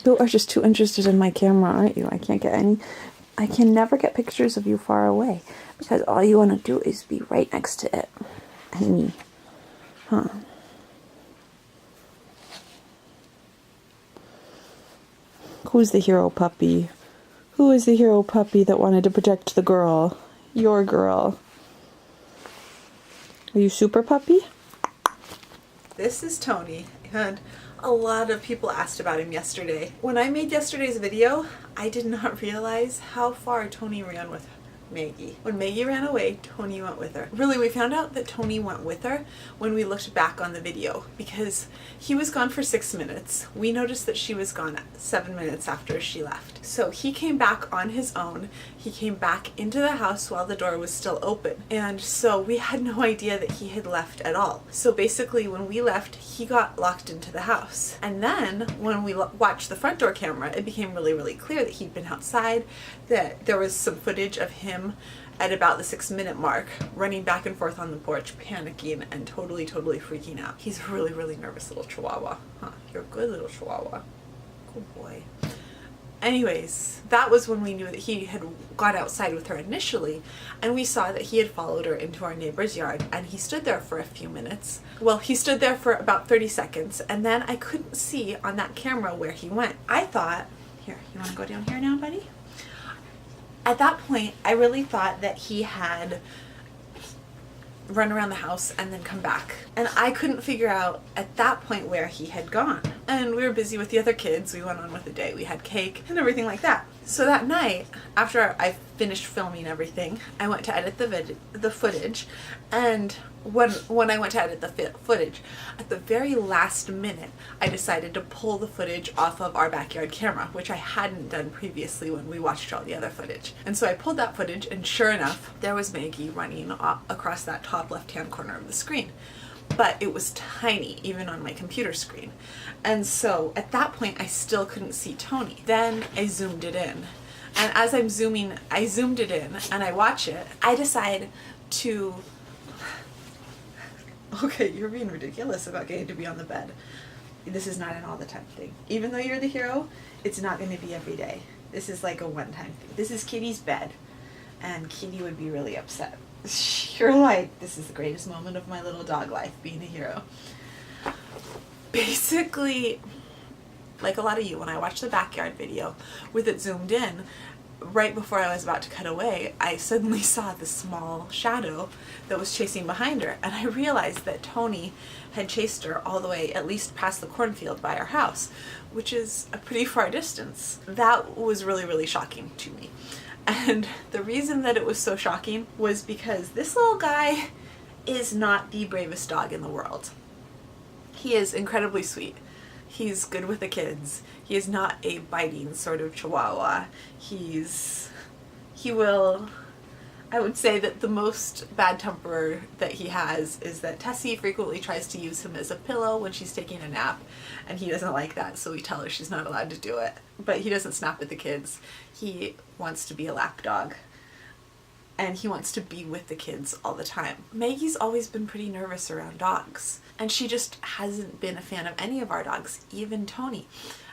You are just too interested in my camera, aren't you? I can never get pictures of you far away because all you want to do is be right next to it and me. Huh. Who's the hero puppy? Who is the hero puppy that wanted to protect the girl? Your girl. Are you super puppy? This is Tony, and a lot of people asked about him yesterday. When I made yesterday's video, I did not realize how far Tony ran with Maggie. When Maggie ran away, Tony went with her. Really, we found out that Tony went with her when we looked back on the video because he was gone for 6 minutes. We noticed that she was gone 7 minutes after she left. So he came back on his own. He came back into the house while the door was still open. And so we had no idea that he had left at all. So basically when we left, he got locked into the house. And then when we watched the front door camera, it became really, really clear that he'd been outside, that there was some footage of him at about the 6-minute mark, running back and forth on the porch, panicking and totally freaking out. He's a really, really nervous little chihuahua. Huh, you're a good little chihuahua. Good boy. Anyways, that was when we knew that he had gone outside with her initially, and we saw that he had followed her into our neighbor's yard, and he stood there for a few minutes. Well, he stood there for about 30 seconds, and then I couldn't see on that camera where he went. I thought, here, you want to go down here now, buddy? At that point, I really thought that he had run around the house and then come back. And I couldn't figure out at that point where he had gone. And we were busy with the other kids. We went on with the day. We had cake and everything like that. So that night, after I finished filming everything, I went to edit the footage. And when I went to edit the footage, at the very last minute, I decided to pull the footage off of our backyard camera, which I hadn't done previously when we watched all the other footage. And so I pulled that footage, and sure enough, there was Maggie running across that top left-hand corner of the screen. But it was tiny, even on my computer screen. And so at that point, I still couldn't see Tony. Then I zoomed it in. And as I'm zooming, I zoomed it in and I watch it. I decide to... Okay, you're being ridiculous about getting to be on the bed. This is not an all the time thing. Even though you're the hero, it's not going to be every day. This is like a one-time thing. This is Kitty's bed, and Kitty would be really upset. You're like, this is the greatest moment of my little dog life, being a hero. Basically, like a lot of you, when I watched the backyard video with it zoomed in, right before I was about to cut away, I suddenly saw this small shadow that was chasing behind her, and I realized that Tony had chased her all the way at least past the cornfield by our house, which is a pretty far distance. That was really, really shocking to me. And the reason that it was so shocking was because this little guy is not the bravest dog in the world. He is incredibly sweet. He's good with the kids. He is not a biting sort of chihuahua. I would say that the most bad temper that he has is that Tessie frequently tries to use him as a pillow when she's taking a nap, and he doesn't like that, so we tell her she's not allowed to do it. But he doesn't snap at the kids. He wants to be a lap dog, and he wants to be with the kids all the time. Maggie's always been pretty nervous around dogs, and she just hasn't been a fan of any of our dogs, even Tony,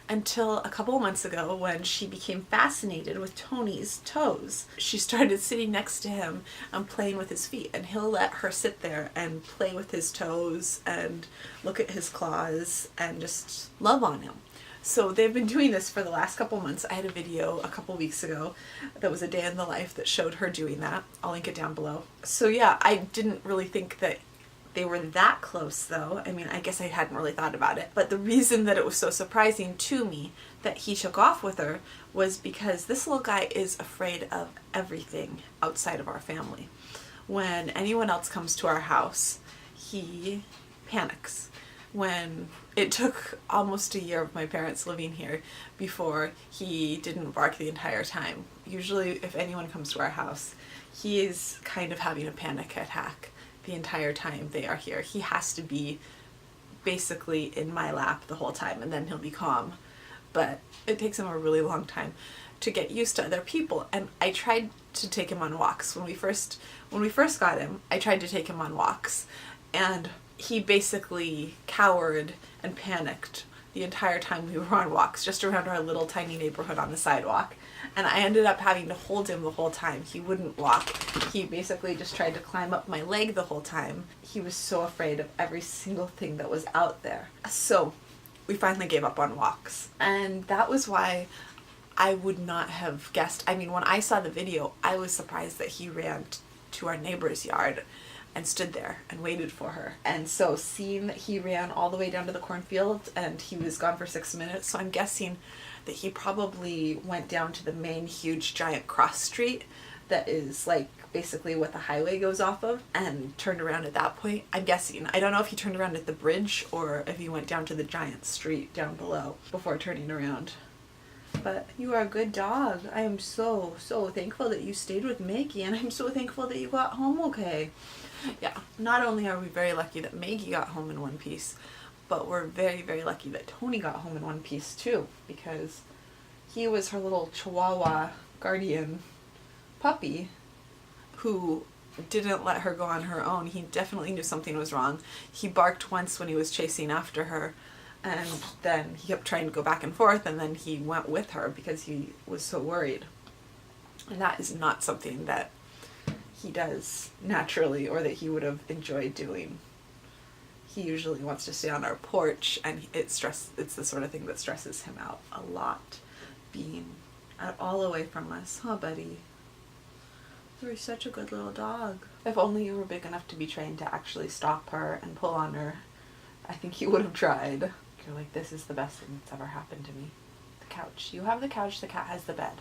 until a couple of months ago when she became fascinated with Tony's toes. She started sitting next to him and playing with his feet, and he'll let her sit there and play with his toes and look at his claws and just love on him. So they've been doing this for the last couple months. I had a video a couple weeks ago that was a day in the life that showed her doing that. I'll link it down below. So yeah, I didn't really think that they were that close though. I mean, I guess I hadn't really thought about it. But the reason that it was so surprising to me that he took off with her was because this little guy is afraid of everything outside of our family. When anyone else comes to our house, he panics. When it took almost a year of my parents living here before he didn't bark the entire time. Usually if anyone comes to our house, he is kind of having a panic attack the entire time they are here. He has to be basically in my lap the whole time, and then he'll be calm. But it takes him a really long time to get used to other people. And I tried to take him on walks. When we first got him, I tried to take him on walks, and he basically cowered and panicked the entire time we were on walks, just around our little tiny neighborhood on the sidewalk. And I ended up having to hold him the whole time. He wouldn't walk. He basically just tried to climb up my leg the whole time. He was so afraid of every single thing that was out there. So we finally gave up on walks. And that was why I would not have guessed. I mean, when I saw the video, I was surprised that he ran to our neighbor's yard and stood there and waited for her. And so seeing that he ran all the way down to the cornfield and he was gone for 6 minutes, so I'm guessing that he probably went down to the main huge giant cross street that is like basically what the highway goes off of, and turned around at that point. I'm guessing. I don't know if he turned around at the bridge or if he went down to the giant street down below before turning around. But you are a good dog. I am so thankful that you stayed with Maggie, and I'm so thankful that you got home okay. Yeah, not only are we very lucky that Maggie got home in one piece, but we're very lucky that Tony got home in one piece too, because he was her little Chihuahua guardian puppy who didn't let her go on her own. He definitely knew something was wrong. He barked once when he was chasing after her, and then he kept trying to go back and forth, and then he went with her because he was so worried. And that is not something that he does naturally or that he would have enjoyed doing. He usually wants to stay on our porch, and it's the sort of thing that stresses him out a lot, being all away from us. Huh, buddy? You're such a good little dog. If only you were big enough to be trained to actually stop her and pull on her, I think you would have tried. You're like, this is the best thing that's ever happened to me. The couch. You have the couch, the cat has the bed.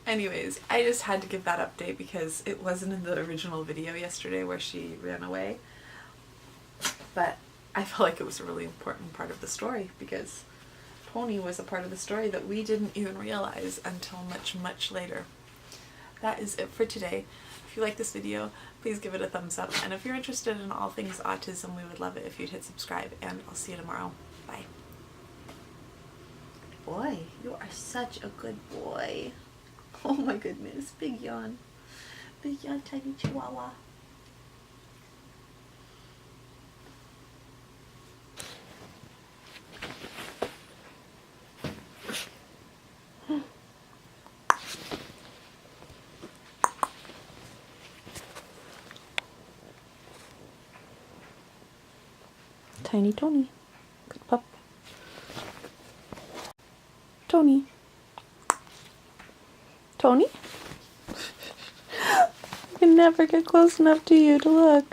Anyways, I just had to give that update because it wasn't in the original video yesterday where she ran away. But I felt like it was a really important part of the story because Tony was a part of the story that we didn't even realize until much later. That is it for today. If you like this video, please give it a thumbs up. And if you're interested in all things autism, we would love it if you'd hit subscribe. And I'll see you tomorrow. Bye. Boy, you are such a good boy. Oh my goodness. Big yawn. Big yawn, tiny Chihuahua. Tiny Tony. Good pup. Tony. Tony? I can never get close enough to you to look.